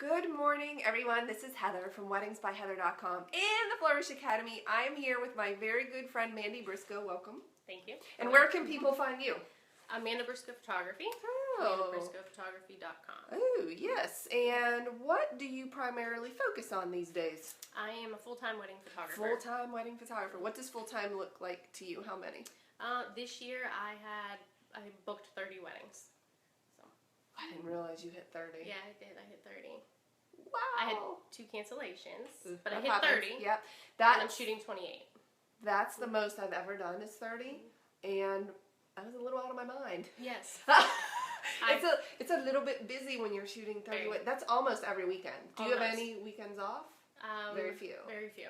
Good morning, everyone. This is Heather from WeddingsByHeather.com and the Flourish Academy. I am here with my very good friend Mandy Brisco. Welcome. Thank you. And where can people find you? Mandy Brisco Photography. Oh. MandyBriscoPhotography.com. Oh, yes. And what do you primarily focus on these days? I am a full-time wedding photographer. Full-time wedding photographer. What does full-time look like to you? How many? This year I booked 30 weddings. So. I didn't realize you hit 30. Yeah, I did. I hit 30. Wow. I had 2 cancellations, but I hit happens. 30. Yep. And I'm shooting 28. That's the most I've ever done is 30. And I was a little out of my mind. Yes. It's a little bit busy when you're shooting 30. That's almost every weekend. Do you have any weekends off? Very few. Very few.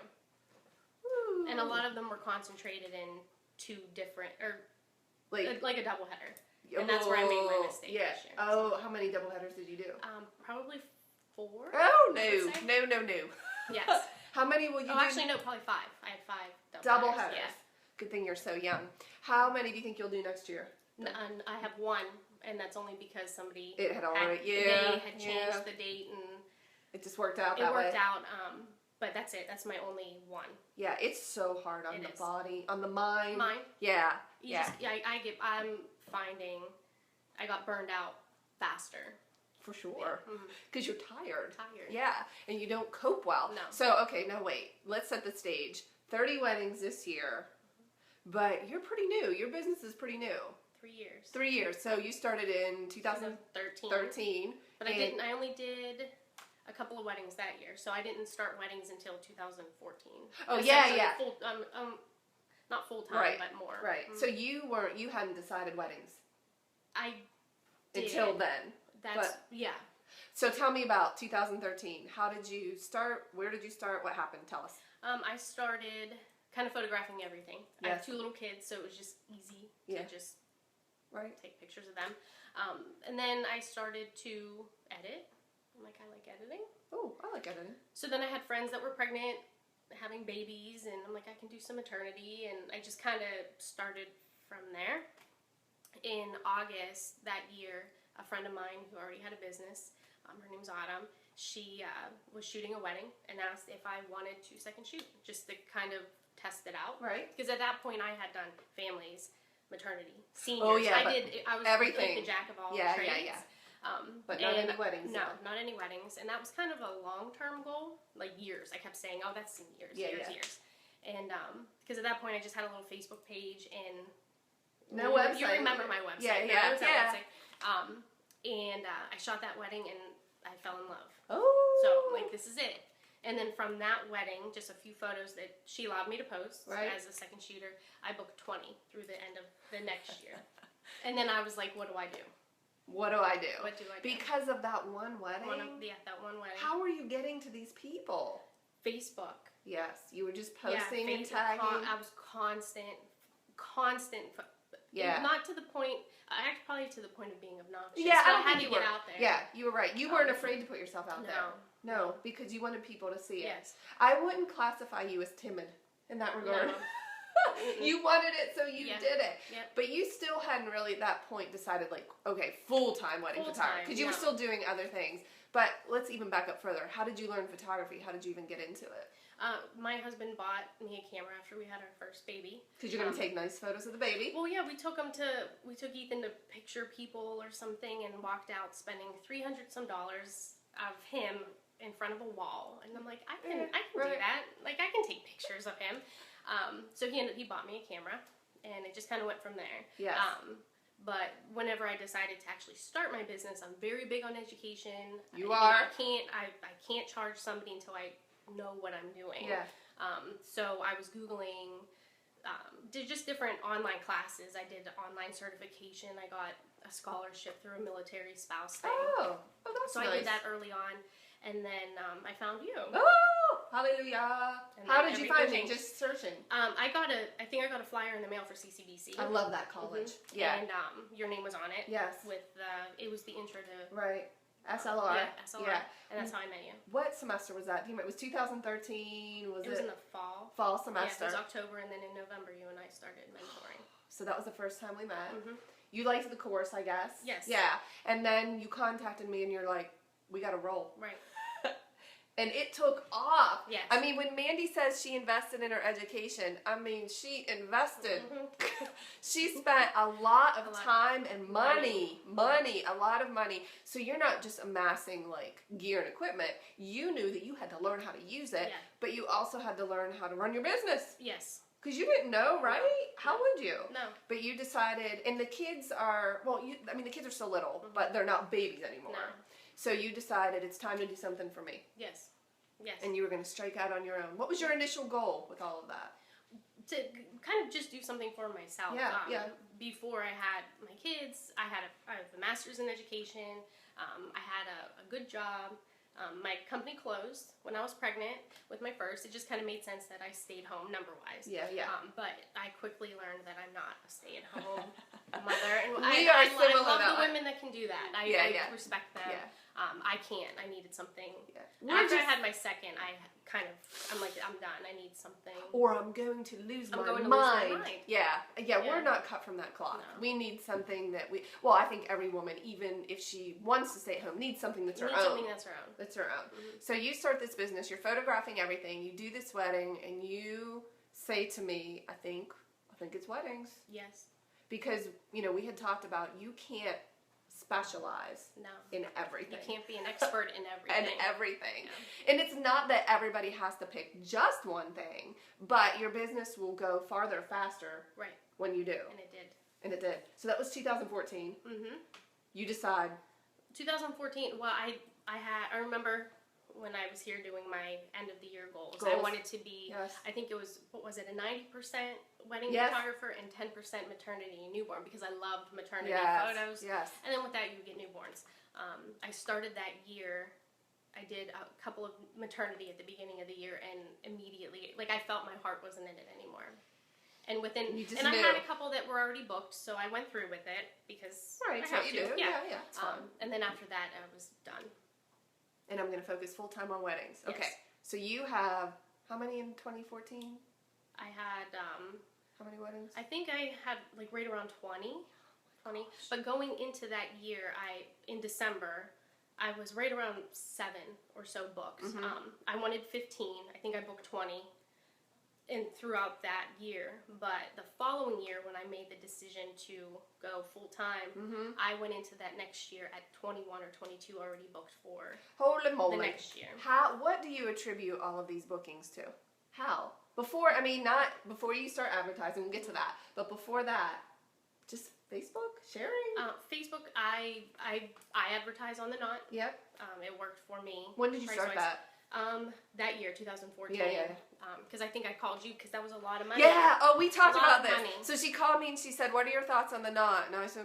Ooh. And a lot of them were concentrated in 2 different, or like a doubleheader. And that's where I made my mistake this year. Oh, how many doubleheaders did you do? Probably 4. Oh, no. Yes. How many will you do? Actually, no, probably 5. I had 5 doubleheaders. Yeah. Good thing you're so young. How many do you think you'll do next year? And I have 1, and that's only because somebody they had changed the date, and it just worked out that way. It worked out, but that's it. That's my only 1. Yeah, it's so hard on the body, on the mind. Yeah. I'm finding I got burned out faster. For sure. Because you're tired. Tired. Yeah. And you don't cope well. No. So, okay, now wait. Let's set the stage. 30 weddings this year. But you're pretty new. Your business is pretty new. 3 years. 3 years. So you started in 2013. But I only did a couple of weddings that year. So I didn't start weddings until 2014. Oh, yeah. Not full time, but more. Right. So you hadn't decided weddings. I did. Until then. Yeah. So tell me about 2013. How did you start? Where did you start? What happened? Tell us. I started kind of photographing everything. I have 2 little kids, so it was just easy to just take pictures of them. And then I started to edit. I like editing. Oh, I like editing. So then I had friends that were pregnant, having babies, and I'm like, I can do some maternity, and I just kind of started from there. In August that year, a friend of mine who already had a business, her name's Autumn, she was shooting a wedding and asked if I wanted to second shoot, just to kind of test it out. Right. Because at that point I had done families, maternity, seniors. Oh yeah, I was everything. Like the jack of all trades. Yeah. But not any weddings. No, not any weddings. And that was kind of a long-term goal, like years. I kept saying, oh, that's years. And because at that point I just had a little Facebook page and no website. You remember my website. Website. And I shot that wedding and I fell in love. Oh. So, this is it. And then from that wedding, just a few photos that she allowed me to post as a second shooter, I booked 20 through the end of the next year. And then I was like, what do I do? What do I do? What do I do? Because of that one wedding? That one wedding. How were you getting to these people? Facebook. Yes. You were just posting and tagging? I was constant. Yeah. Not to the point, probably to the point of being obnoxious. Yeah, I had to get out there. Yeah, you were right. You weren't afraid to put yourself out there. No, because you wanted people to see it. Yes. I wouldn't classify you as timid in that regard. No. You wanted it, so you did it. Yep. But you still hadn't really at that point decided, okay, full-time wedding photography. Because you were still doing other things. But let's even back up further. How did you learn photography? How did you even get into it? My husband bought me a camera after we had our first baby. Because you're going to take nice photos of the baby. Well, yeah, we took Ethan to picture people or something and walked out spending $300 of him in front of a wall. And I'm like, I can do that. I can take pictures of him. So he bought me a camera, and it just kind of went from there. Yes. But whenever I decided to actually start my business, I'm very big on education. I can't charge somebody until I know what I'm doing. Yeah. So I was Googling, did just different online classes. I did online certification. I got a scholarship through a military spouse thing. Oh, that's so nice. I did that early on, and then I found you. Oh, hallelujah! How did you find me? Just searching. I think I got a flyer in the mail for CCBC. I love that college. Yeah. And your name was on it. Yes. It was the intro to. Right. SLR. Yeah, SLR. Yeah. And that's how I met you. What semester was that? Do you remember? It was 2013. It was in the fall. Fall semester. Yeah, it was October, and then in November you and I started mentoring. So that was the first time we met. You liked the course, I guess. Yes. Yeah. And then you contacted me and you're like, we got to roll. Right. And it took off. Yes. I mean, when Mandy says she invested in her education, I mean, she invested. Mm-hmm. She spent a lot of time and money, a lot of money. So you're not just amassing like gear and equipment. You knew that you had to learn how to use it, but you also had to learn how to run your business. Yes. Because you didn't know, right? How would you? No. But you decided, and the kids are, the kids are still little, but they're not babies anymore. No. So you decided it's time to do something for me. Yes. Yes. And you were going to strike out on your own. What was your initial goal with all of that? To kind of just do something for myself. Yeah. Before I had my kids, I have a master's in education. I had a good job. My company closed when I was pregnant with my first. It just kind of made sense that I stayed home number-wise. Yeah. But I quickly learned that I'm not a stay-at-home mother. And I love the women that can do that. I respect them. Yeah. I can't. I needed something. Yeah. After I had my second, I'm like, I'm done. I need something. Or I'm going to lose my mind. Yeah. We're not cut from that cloth. No. We need something that I think every woman, even if she wants to stay at home, needs something that's her own. Something that's her own. That's her own. Mm-hmm. So you start this business, you're photographing everything, you do this wedding, and you say to me, I think it's weddings. Yes. Because, we had talked about you can't specialize in everything. You can't be an expert in everything. And it's not that everybody has to pick just one thing, but your business will go farther faster when you do. And it did. So that was 2014. Mm-hmm. You decide. 2014, well, I remember when I was here doing my end of the year goals. I wanted to be, I think it was, a 90% wedding photographer and 10% maternity and newborn, because I loved maternity photos. Yes. And then with that, you would get newborns. I started that year. I did a couple of maternity at the beginning of the year, and immediately, I felt my heart wasn't in it anymore. And I had a couple that were already booked, so I went through with it because I have to. Yeah, it's fun. And then after that, I was done. And I'm going to focus full time on weddings. Yes. Okay. So you have how many in 2014? I had how many weddings? I think I had right around 20. But going into that year, in December, I was right around 7 or so booked. Mm-hmm. I wanted 15. I think I booked 20. And throughout that year, but the following year when I made the decision to go full time, I went into that next year at 21 or 22 already booked for Holy moly. The next year. What do you attribute all of these bookings to? How? Not before you start advertising, we'll get to that, but before that, just Facebook sharing? Facebook, I advertise on the Knot. Yep. It worked for me. When did you start that? That year, 2014. Yeah. Because I think I called you because that was a lot of money. Yeah. Oh, we talked about this. Money. So she called me and she said, "What are your thoughts on the Knot?" And I said,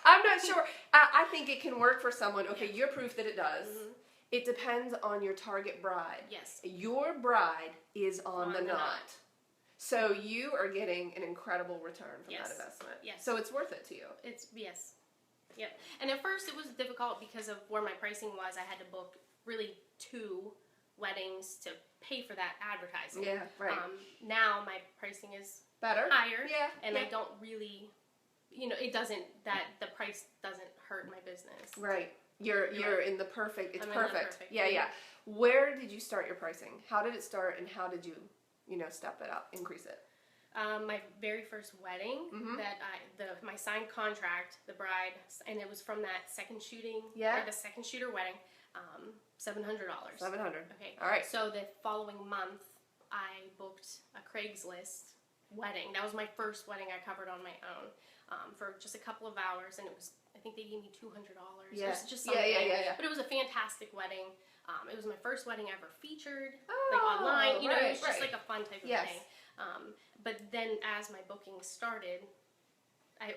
"I'm not sure. I think it can work for someone." Okay, you're proof that it does. Mm-hmm. It depends on your target bride. Yes. Your bride is on the Knot. So you are getting an incredible return from that investment. Yes. So it's worth it to you. Yes. Yep. And at first it was difficult because of where my pricing was. I had to book really 2 weddings to pay for that advertising. Yeah, right. Now my pricing is better, higher, and I don't really, the price doesn't hurt my business. Right. You're in the perfect. It's perfect. Yeah. Mm-hmm. Where did you start your pricing? How did it start, and how did you, step it up, increase it? My very first wedding my signed contract, the bride, and it was from that second shooting, the second shooter wedding, $700. $700. Okay. All right. So the following month, I booked a Craigslist wedding. That was my first wedding I covered on my own for just a couple of hours, and I think they gave me $200. Yeah. It was just something. Yeah. But it was a fantastic wedding. It was my first wedding ever featured, online. It was just like a fun type of thing. But then as my bookings started, I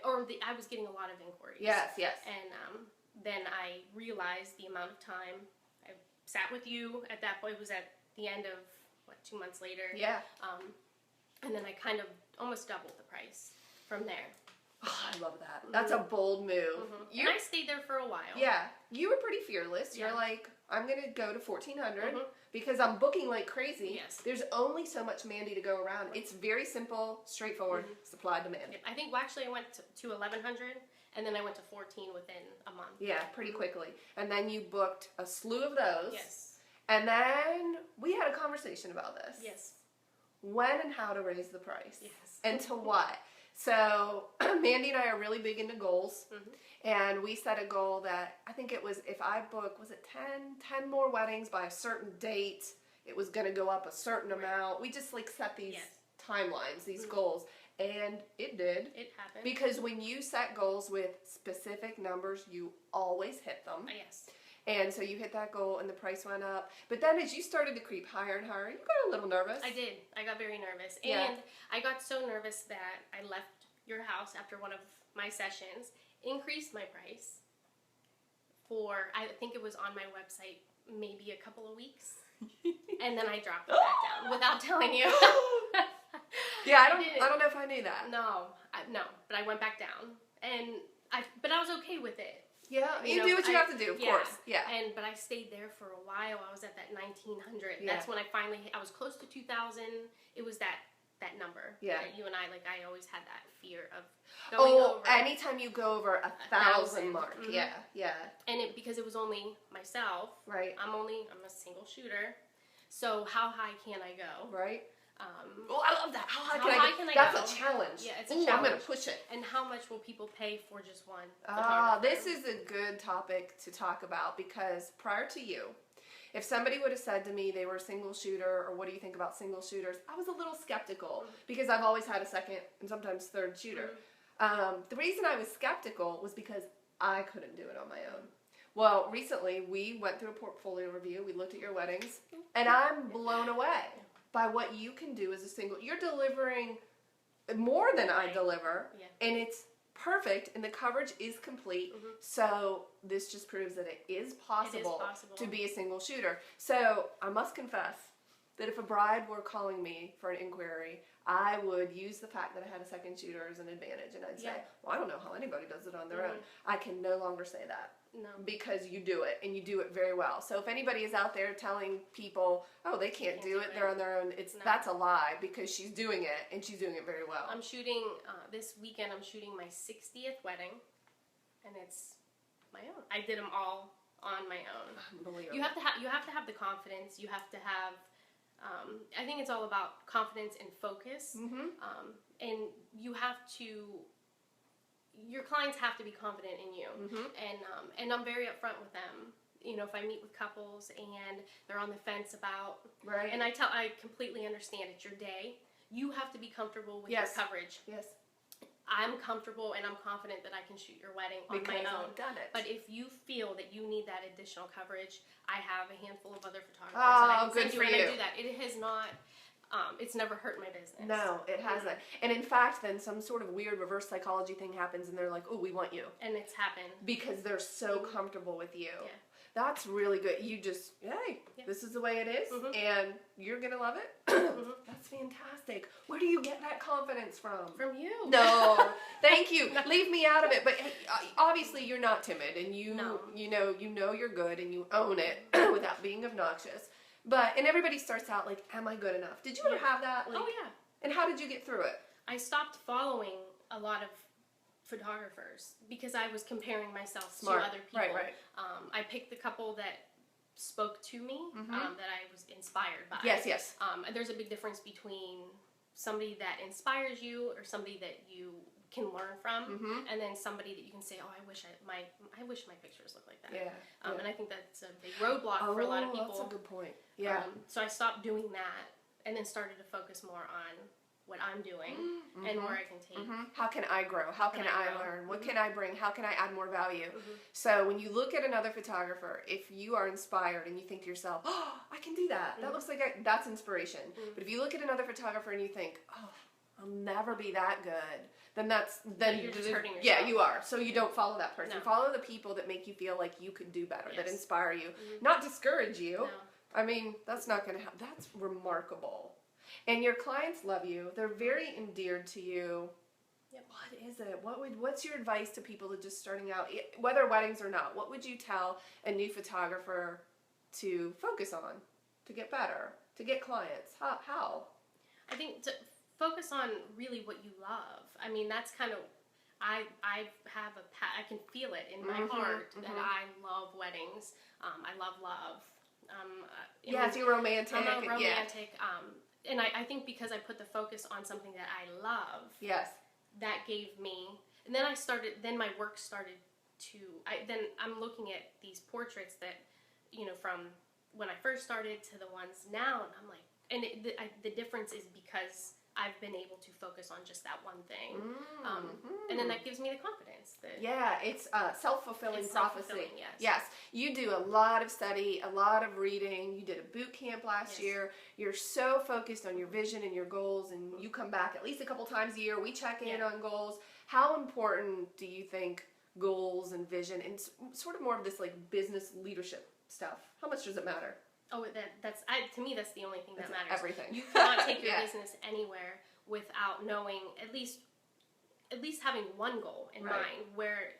was getting a lot of inquiries. Yes. And then I realized the amount of time I sat with you. At that point, it was at the end of 2 months later. Yeah. And then I kind of almost doubled the price from there. Oh, I love that. That's a bold move. Mm-hmm. And I stayed there for a while. Yeah. You were pretty fearless. You're like, I'm going to go to 1,400 because I'm booking like crazy. Yes. There's only so much Mandy to go around. It's very simple, straightforward, supply demand. Yep. I think actually I went to 1,100, And then I went to 14 within a month. Yeah, pretty quickly. And then you booked a slew of those. Yes. And then we had a conversation about this. Yes. When and how to raise the price. Yes. And to what. So Mandy and I are really big into goals. And we set a goal that I think it was, if I book, was it 10 more weddings by a certain date, it was going to go up a certain amount. We just like set these timelines, these goals. And it did. It happened. Because when you set goals with specific numbers, you always hit them. Yes. And so you hit that goal and the price went up. But then as you started to creep higher and higher, you got a little nervous. I did. I got very nervous. Yeah. And I got so nervous that I left your house after one of my sessions, increased my price for, I think it was on my website, maybe a couple of weeks. And then I dropped it back down without telling you. Yeah, I don't know if I knew that. No, but I went back down, but I was okay with it. Yeah, you do what you have to do, of course. Yeah. But I stayed there for a while. I was at that 1900. Yeah. That's when I was close to 2000. It was that number. Yeah. That you and I, I always had that fear of going over. Anytime you go over 1,000 mark. Mm-hmm. Yeah. And because it was only myself. Right. I'm a single shooter. So how high can I go? Right. I love that. How high can I go? That's a challenge. Yeah, it's a challenge. I'm going to push it. And how much will people pay for just one? This is a good topic to talk about because prior to you, if somebody would have said to me they were a single shooter or what do you think about single shooters, I was a little skeptical because I've always had a second and sometimes third shooter. The reason I was skeptical was because I couldn't do it on my own. Well, recently we went through a portfolio review. We looked at your weddings and I'm blown away by what you can do as a single. You're delivering more than I deliver, and it's perfect, and the coverage is complete. So this just proves that it is possible to be a single shooter. So I must confess that if a bride were calling me for an inquiry, I would use the fact that I had a second shooter as an advantage, and I'd say, well, I don't know how anybody does it on their own. I can no longer say that. No. Because you do it, and you do it very well. So if anybody is out there telling people, oh, they can't do it, they're on their own, that's a lie, because she's doing it, and she's doing it very well. I'm shooting, this weekend I'm shooting my 60th wedding, and it's my own. I did them all on my own. Unbelievable. You have to have the confidence, you have to have, I think it's all about confidence and focus, and you have to, your clients have to be confident in you, and I'm very upfront with them. You know, if I meet with couples and they're on the fence about, and I completely understand it's your day. You have to be comfortable with your coverage. Yes. I'm comfortable and I'm confident that I can shoot your wedding on my own. I've done it. But if you feel that you need that additional coverage, I have a handful of other photographers that I can send you, and I do that. It has not. It's never hurt my business. No, it hasn't. And in fact, then some sort of weird reverse psychology thing happens and they're like, oh, we want you. And it's happened. Because they're so comfortable with you. Yeah. That's really good. You just, hey, this is the way it is, and you're going to love it. That's fantastic. Where do you get that confidence from? From you. No, thank you. Leave me out of it. But obviously you're not timid, and you know you're good, and you own it without being obnoxious. And everybody starts out like, am I good enough? Did you ever have that? Like, oh, yeah. And how did you get through it? I stopped following a lot of photographers because I was comparing myself to other people. Right. I picked the couple that spoke to me, that I was inspired by. Yes. There's a big difference between somebody that inspires you or somebody that you can learn from, and then somebody that you can say, oh, I wish my pictures look like that. Yeah. And I think that's a big roadblock for a lot of people. That's a good point. Yeah. So I stopped doing that and then started to focus more on what I'm doing and where I can take. How can I grow? How can I learn? What can I bring? How can I add more value? So when you look at another photographer, if you are inspired and you think to yourself, oh, I can do that. That looks like that's inspiration. But if you look at another photographer and you think, oh, I'll never be that good, then you're just hurting yourself. Yeah, you are. So you don't follow that person. No. Follow the people that make you feel like you could do better, that inspire you, not discourage you. No. I mean, that's not going to happen. That's remarkable. And your clients love you. They're very endeared to you. Yep. What is it? What's your advice to people that are just starting out, whether weddings or not? What would you tell a new photographer to focus on, to get better, to get clients? How? I think to focus on really what you love. I mean, that's kind of, I have I can feel it in my heart that I love weddings. I love love. Yes, you're romantic. I'm a romantic. Yeah. And I think because I put the focus on something that I love. Yes. That gave me, and then my work started to, then I'm looking at these portraits that, from when I first started to the ones now, and I'm like, and the difference is because I've been able to focus on just that one thing. And then that gives me the confidence. It's self-fulfilling prophecy. Yes. Yes. You do a lot of study, a lot of reading. You did a boot camp last year. You're so focused on your vision and your goals, and you come back at least a couple times a year. We check in on goals. How important do you think goals and vision and sort of more of this like business leadership stuff? How much does it matter? Oh, to me, that's the only thing that matters. Everything. You cannot take your business anywhere without knowing at least having one goal in mind, where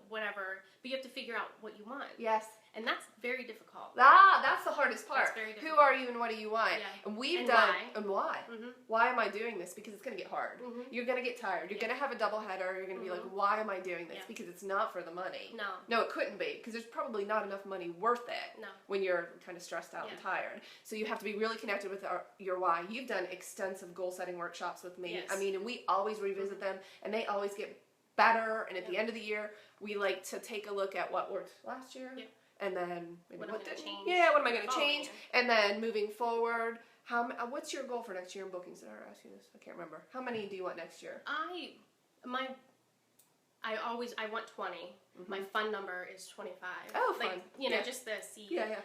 whatever. But you have to figure out what you want. Yes. And that's very difficult. That's the hardest part. That's very difficult. Who are you and what do you want? Yeah. And we've done. And why? Why am I doing this? Because it's going to get hard. You're going to get tired. You're going to have a double header. You're going to be like, why am I doing this? Because it's not for the money. No, it couldn't be. Because there's probably not enough money worth it when you're kind of stressed out and tired. So you have to be really connected with your why. You've done extensive goal setting workshops with me. Yes. I mean, and we always revisit them, and they always get better. And at the end of the year, we like to take a look at what worked last year. And then what am I going to change? Yeah, what am I going to change? And then moving forward, what's your goal for next year in bookings? Did I ask you this? I can't remember. How many do you want next year? I want 20. My fun number is 25. Oh, fun. Like, just the seed. Yeah.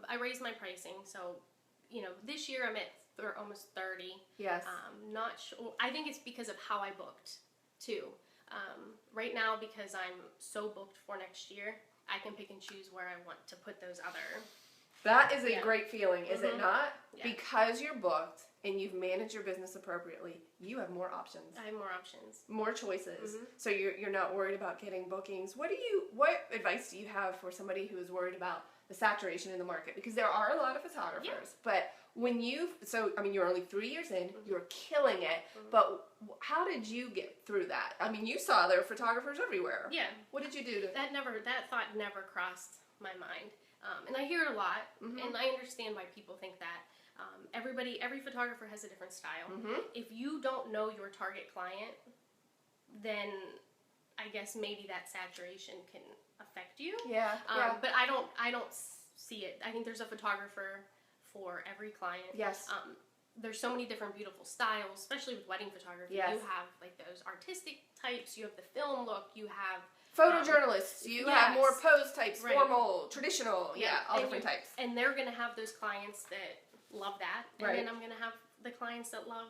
I raised my pricing, so this year I'm at almost 30. Yes. Not sure. I think it's because of how I booked too. Right now, because I'm so booked for next year, I can pick and choose where I want to put those other. That is a great feeling, is it not? Yeah. Because you're booked and you've managed your business appropriately, you have more options. I have more options. More choices. So you're not worried about getting bookings. What advice do you have for somebody who is worried about the saturation in the market? Because there are a lot of photographers, but when you're only 3 years in, you're killing it, but how did you get through that? I mean, you saw there were photographers everywhere. Yeah. What did you do to... That thought never crossed my mind. And I hear it a lot, and I understand why people think that. Every photographer has a different style. If you don't know your target client, then I guess maybe that saturation can affect you. Yeah. But I don't see it. I think there's a photographer for every client. Yes. There's so many different beautiful styles, especially with wedding photography. Yes. You have like those artistic types, you have the film look, you have photojournalists, you have more pose types, formal, traditional, all different types. And they're going to have those clients that love that, and then I'm going to have the clients that love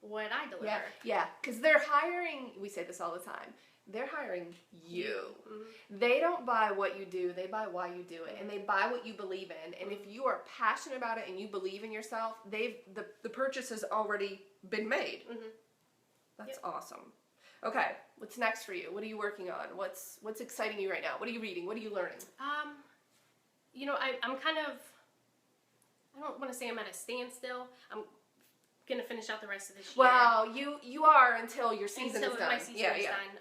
what I deliver. Yeah, because they're hiring, we say this all the time, they're hiring you. They don't buy what you do, they buy why you do it, and they buy what you believe in. And if you are passionate about it and you believe in yourself, the purchase has already been made. That's awesome. Okay, what's next for you? What are you working on? What's exciting you right now? What are you reading? What are you learning? I'm kind of, I don't want to say I'm at a standstill. I'm going to finish out the rest of this year. Well, you are until your season is done. My season is done.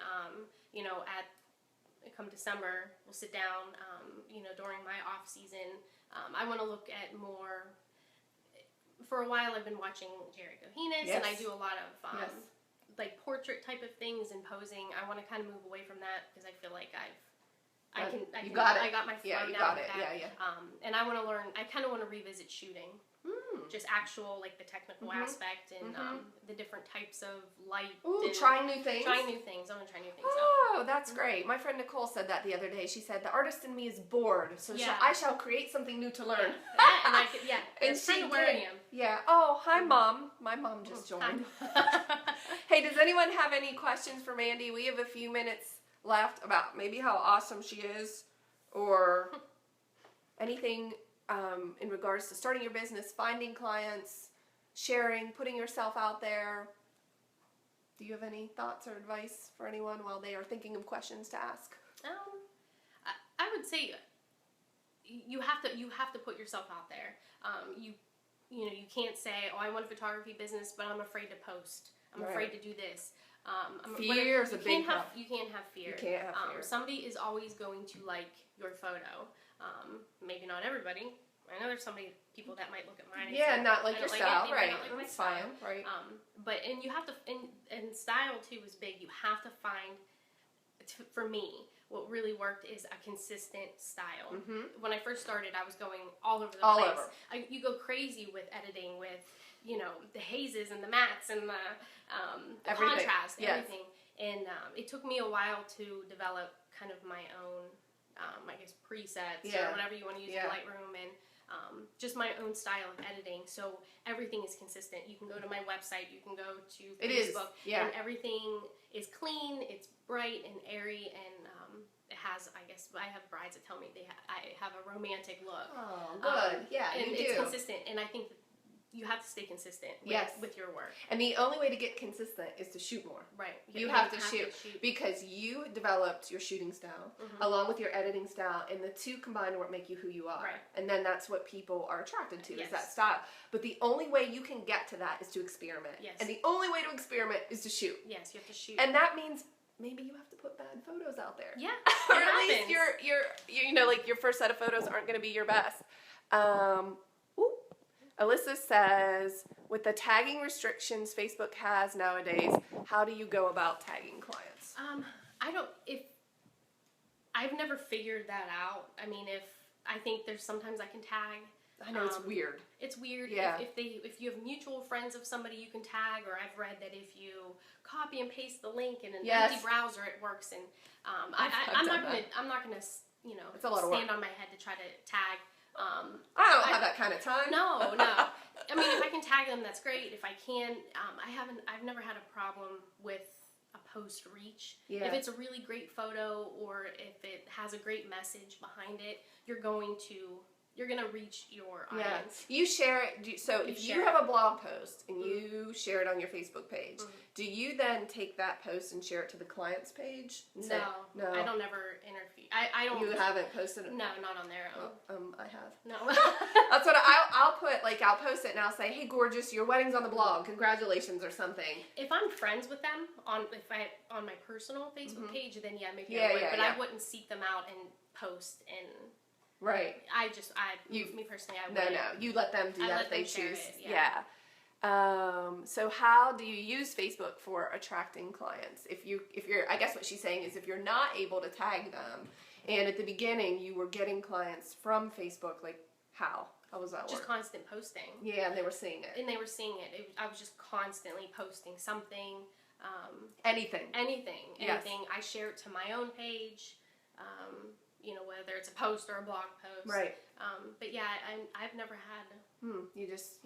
Come December, we'll sit down, during my off season. I want to look at more, for a while I've been watching Jerry Gohinas, and I do a lot of like portrait type of things and posing. I want to kind of move away from that because I feel like I got my flow down with that. And I want to learn. I kind of want to revisit shooting, just actual like the technical aspect and the different types of light. Trying new things. I want to try new things. Oh, that's great. My friend Nicole said that the other day. She said the artist in me is bored, so I shall create something new to learn. And it's kind of where I am. Yeah. Oh, hi, Mom. My mom just joined. Hey, does anyone have any questions for Mandy? We have a few minutes left about maybe how awesome she is, or anything in regards to starting your business, finding clients, sharing, putting yourself out there. Do you have any thoughts or advice for anyone while they are thinking of questions to ask? I would say you have to put yourself out there. You can't say, oh, I want a photography business, but I'm afraid to post. I'm afraid to do this. Fear is a big problem. You can't have fear. You can't have fear. Somebody is always going to like your photo. Maybe not everybody. I know there's people that might look at mine and say, not like your style, right? Like that's fine, right? And you have to, and style too is big. You have to find, for me, what really worked is a consistent style. When I first started, I was going all over the place. You go crazy with editing, with the hazes and the mattes and the contrast, everything. And it took me a while to develop kind of my own, I guess, presets or whatever you want to use in Lightroom, and just my own style of editing. So everything is consistent. You can go to my website, you can go to Facebook, and everything is clean, it's bright and airy, and it has, I guess, I have brides that tell me I have a romantic look. Oh, good. And it's consistent, and I think that you have to stay consistent with your work. And the only way to get consistent is to shoot more. Right. You have to shoot because you developed your shooting style along with your editing style, and the two combined will make you who you are. Right. And then that's what people are attracted to is that style. But the only way you can get to that is to experiment. Yes. And the only way to experiment is to shoot. Yes, you have to shoot. And that means maybe you have to put bad photos out there. Yeah. Or at least your first set of photos aren't going to be your best. Alyssa says, with the tagging restrictions Facebook has nowadays, how do you go about tagging clients? I've never figured that out. I mean, I think there's sometimes I can tag. I know it's weird. It's weird. Yeah. If you have mutual friends of somebody you can tag, or I've read that if you copy and paste the link in an empty browser, it works. And I'm not gonna it's a lot of work. stand on my head to try to tag. I don't have that kind of time. No. I mean, if I can tag them, that's great. If I can, I've never had a problem with a post reach. Yeah. If it's a really great photo, or if it has a great message behind it, you're going to reach your audience. You share it. So if you have a blog post and you share it on your Facebook page, do you then take that post and share it to the client's page? No, I don't ever interfere. I don't. You haven't posted it? No, not on there. I have. No. That's what I'll put. Like, I'll post it and I'll say, "Hey, gorgeous, your wedding's on the blog. Congratulations," or something. If I'm friends with them on my personal Facebook page, then maybe I would. But I wouldn't seek them out and post and. Right. Me personally, I wouldn't. No, you let them do that if they choose. Yeah. So how do you use Facebook for attracting clients? If you're, I guess what she's saying is if you're not able to tag them, and at the beginning you were getting clients from Facebook, like how was that work? Just constant posting. Yeah, and they were seeing it. I was just constantly posting something. Anything. Yes. I share it to my own page. Whether it's a post or a blog post. Right. But I've never had. You just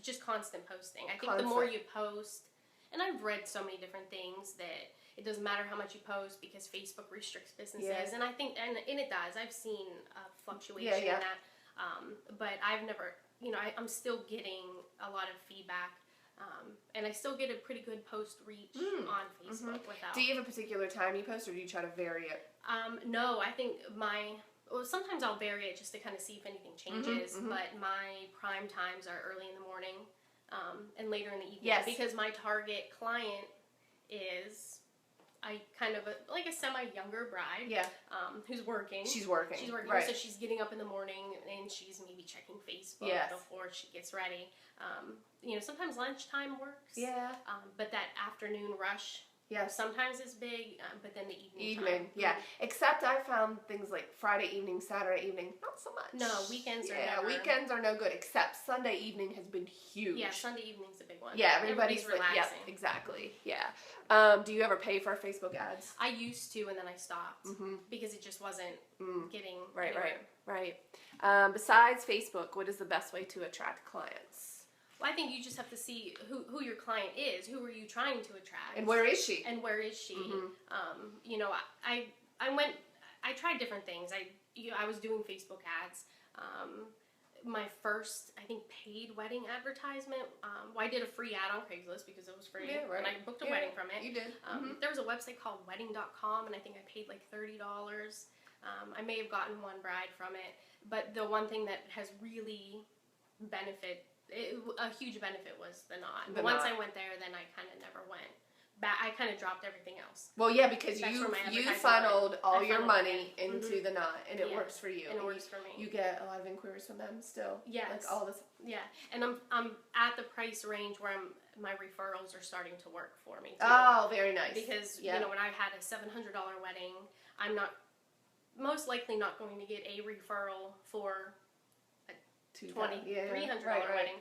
just constant posting. I think the more you post, and I've read so many different things that it doesn't matter how much you post because Facebook restricts businesses, and I think and it does. I've seen a fluctuation in that, but I've never. I'm still getting a lot of feedback. And I still get a pretty good post reach on Facebook without. Do you have a particular time you post, or do you try to vary it? No, I think sometimes I'll vary it just to kind of see if anything changes, but my prime times are early in the morning, and later in the evening. Yes. Because my target client is a semi-younger bride. Yeah. Who's working. She's working. Right. So she's getting up in the morning and she's maybe checking Facebook before she gets ready. Sometimes lunchtime works. Yeah. But that afternoon rush. Yeah, sometimes it's big, but then the evening time. Except I found things like Friday evening, Saturday evening, not so much. No, weekends are never. Weekends are no good, except Sunday evening has been huge. Yeah, Sunday evening's a big one. Yeah, everybody's relaxing. Yeah, exactly. Yeah. Do you ever pay for Facebook ads? I used to, and then I stopped because it just wasn't getting Right. Besides Facebook, what is the best way to attract clients? Well, I think you just have to see who your client is. Who are you trying to attract? And where is she? I tried different things. I was doing Facebook ads. My first, I think, paid wedding advertisement. I did a free ad on Craigslist because it was free. Yeah, right. And I booked a wedding from it. You did. There was a website called wedding.com, and I think I paid like $30. I may have gotten one bride from it. But the one thing that has really a huge benefit was the knot. Once I went there, then I kind of never went I kind of dropped everything else. Well, yeah, because That's where my you advertising funneled went. all I your funneled money it. into the knot, and it Yeah. works for you. And it works for me. You get a lot of inquiries from them still. Yes. Like all this. Yeah, and I'm at the price range where my referrals are starting to work for me too. Oh, very nice. Because yeah. you know, when I had a $700 wedding, I'm not most likely not going to get a referral for a $300 wedding.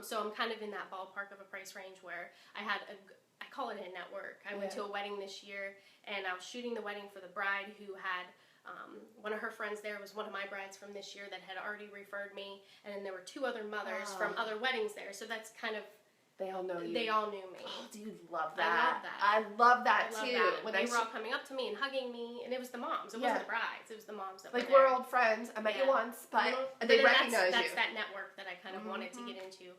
So I'm kind of in that ballpark of a price range where I call it a network. I went to a wedding this year, and I was shooting the wedding for the bride who had one of her friends there was one of my brides from this year that had already referred me, and then there were 2 other mothers from other weddings there. So that's kind of they all know you. They all knew me. Oh, dude, love that. I love that too. When they were all coming up to me and hugging me, and it was the moms. It wasn't the brides. It was the moms that like were there. We're old friends. I met you once, but they but recognize you. That's that network that I kind of wanted to get into.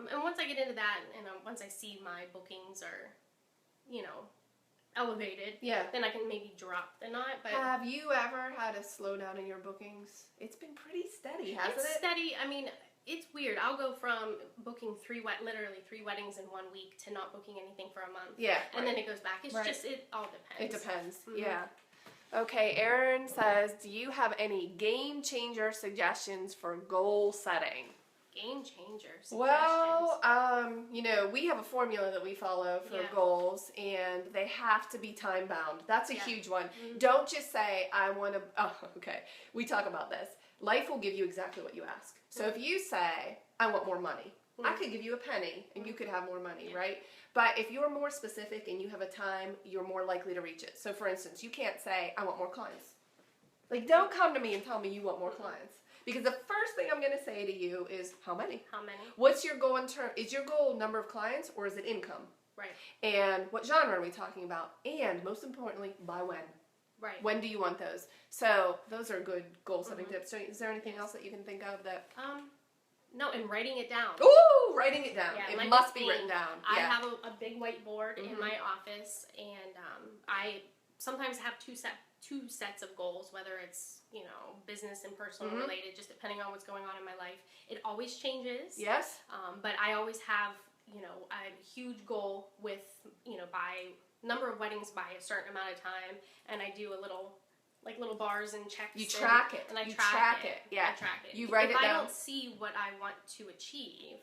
And once I get into that, and once I see my bookings are, you know, elevated, then I can maybe drop the knot. But have you ever had a slowdown in your bookings? It's been pretty steady, hasn't it? It's steady. I mean, it's weird. I'll go from booking literally 3 weddings in 1 week to not booking anything for a month. Yeah. And then it goes back. It's just, it all depends. It depends. Yeah. Okay, Erin says, do you have any game changer suggestions for goal setting? Game changers. Well, you know, we have a formula that we follow for goals, and they have to be time bound. That's a huge one. Don't just say, I want to, we talk about this. Life will give you exactly what you ask. So if you say, I want more money, I could give you a penny, and you could have more money, right? But if you're more specific and you have a time, you're more likely to reach it. So for instance, you can't say, I want more clients. Like, don't come to me and tell me you want more clients. Because the first thing I'm going to say to you is, how many? How many? What's your goal is your goal number of clients, or is it income? Right. And what genre are we talking about? And most importantly, by when? Right. When do you want those? So those are good goal setting tips. So is there anything else that you can think of that? No, and writing it down. Ooh, writing it down. Yeah, it must be written down. I have a big whiteboard in my office, and I sometimes have two sets of goals, whether it's, you know, business and personal related, just depending on what's going on in my life. It always changes. Yes. But I always have, you know, a huge goal with, you know, by number of weddings by a certain amount of time, and I do a little bars and checks. You track it. And I you track it. Yeah. I track it. You write it down. If I don't see what I want to achieve,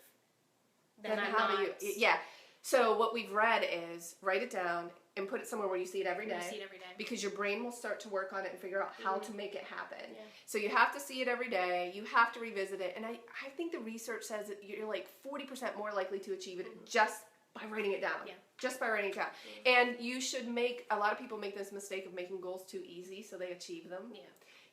then I'm how not. Yeah. So what we've read is write it down and put it somewhere where you see it every day. You see it every day. Because your brain will start to work on it and figure out how to make it happen. Yeah. So you have to see it every day. You have to revisit it. And I think the research says that you're like 40% more likely to achieve it just by writing it down. Yeah. Just by writing it down. And you should a lot of people make this mistake of making goals too easy so they achieve them. Yeah.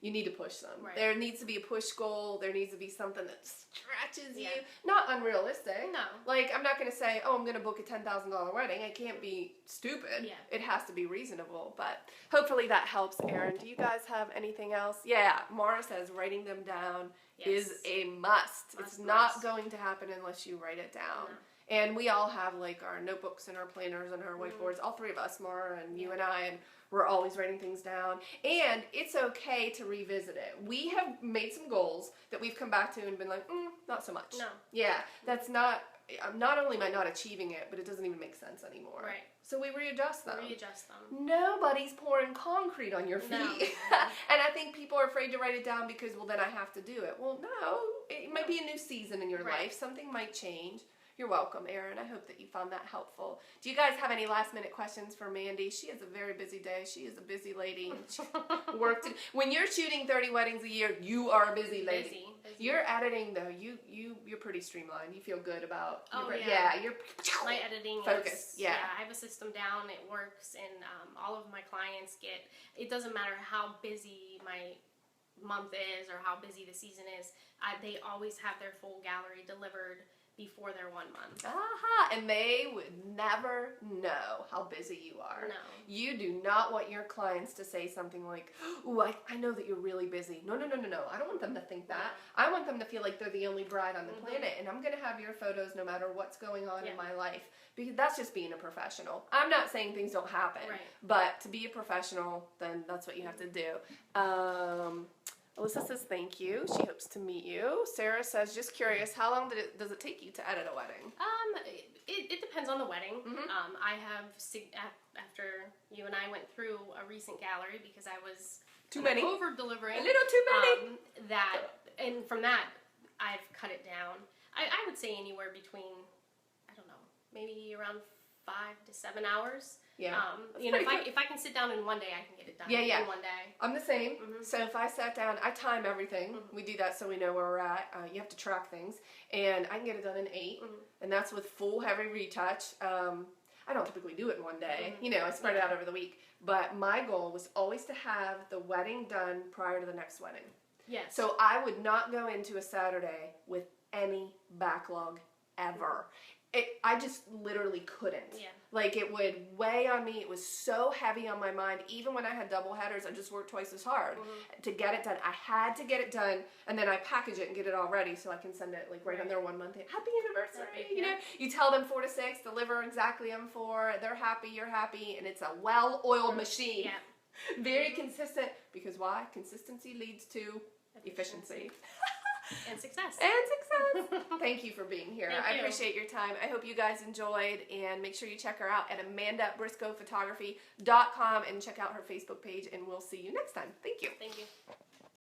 You need to push them. Right. There needs to be a push goal. There needs to be something that stretches you. Not unrealistic. No. Like, I'm not going to say, oh, I'm going to book a $10,000 wedding. It can't be stupid. Yeah. It has to be reasonable. But hopefully that helps, Erin. Do you guys have anything else? Yeah. Mara says writing them down is a must. It's not going to happen unless you write it down. No. And we all have, like, our notebooks and our planners and our whiteboards. All 3 of us, Mara and you and I, and we're always writing things down. And it's okay to revisit it. We have made some goals that we've come back to and been like, not so much. No. Yeah, that's not only am I not achieving it, but it doesn't even make sense anymore. Right. So we readjust them. Nobody's pouring concrete on your feet. No. And I think people are afraid to write it down because, well, then I have to do it. Well, no. It might be a new season in your life. Something might change. You're welcome, Erin. I hope that you found that helpful. Do you guys have any last-minute questions for Mandy? She has a very busy day. She is a busy lady. When you're shooting 30 weddings a year, you are a busy lady. Busy. You're editing, though. You're pretty streamlined. You feel good about. You're my editing focused. I have a system down. It works, and all of my clients get. It doesn't matter how busy my month is or how busy the season is. They always have their full gallery delivered before their 1 month. And they would never know how busy you are. No. You do not want your clients to say something like, ooh, I know that you're really busy. No. I don't want them to think that. I want them to feel like they're the only bride on the planet, and I'm going to have your photos no matter what's going on in my life. Because that's just being a professional. I'm not saying things don't happen. Right. But to be a professional, then that's what you have to do. Alyssa says thank you. She hopes to meet you. Sarah says, just curious, how long does it take you to edit a wedding? It depends on the wedding. Mhm. I have, after you and I went through a recent gallery because I was Too many. over-delivering. A little too many. And from that, I've cut it down. I would say anywhere between, I don't know, maybe around 5 to 7 hours. Yeah. You know, if I can sit down in one day, I can get it done in one day. I'm the same. Mhm. So if I sat down, I time everything. Mhm. We do that so we know where we're at. You have to track things. And I can get it done in 8. Mhm. And that's with full heavy retouch. I don't typically do it in one day. Mhm. You know, I spread it out over the week. But my goal was always to have the wedding done prior to the next wedding. Yes. So I would not go into a Saturday with any backlog ever. I just literally couldn't. Yeah. Like, it would weigh on me. It was so heavy on my mind. Even when I had double headers, I just worked twice as hard to get it done. I had to get it done, and then I package it and get it all ready so I can send it, like, right on their 1 month. Happy anniversary! You know, you tell them 4 to 6, deliver exactly on 4. They're happy, you're happy, and it's a well-oiled machine. Yeah. Very consistent, because why? Consistency leads to efficiency. And success. And success. Thank you for being here. Thank I you. appreciate your time. I hope you guys enjoyed, and make sure you check her out at AmandaBriscoPhotography.com and check out her Facebook page, and we'll see you next time. Thank you. Thank you.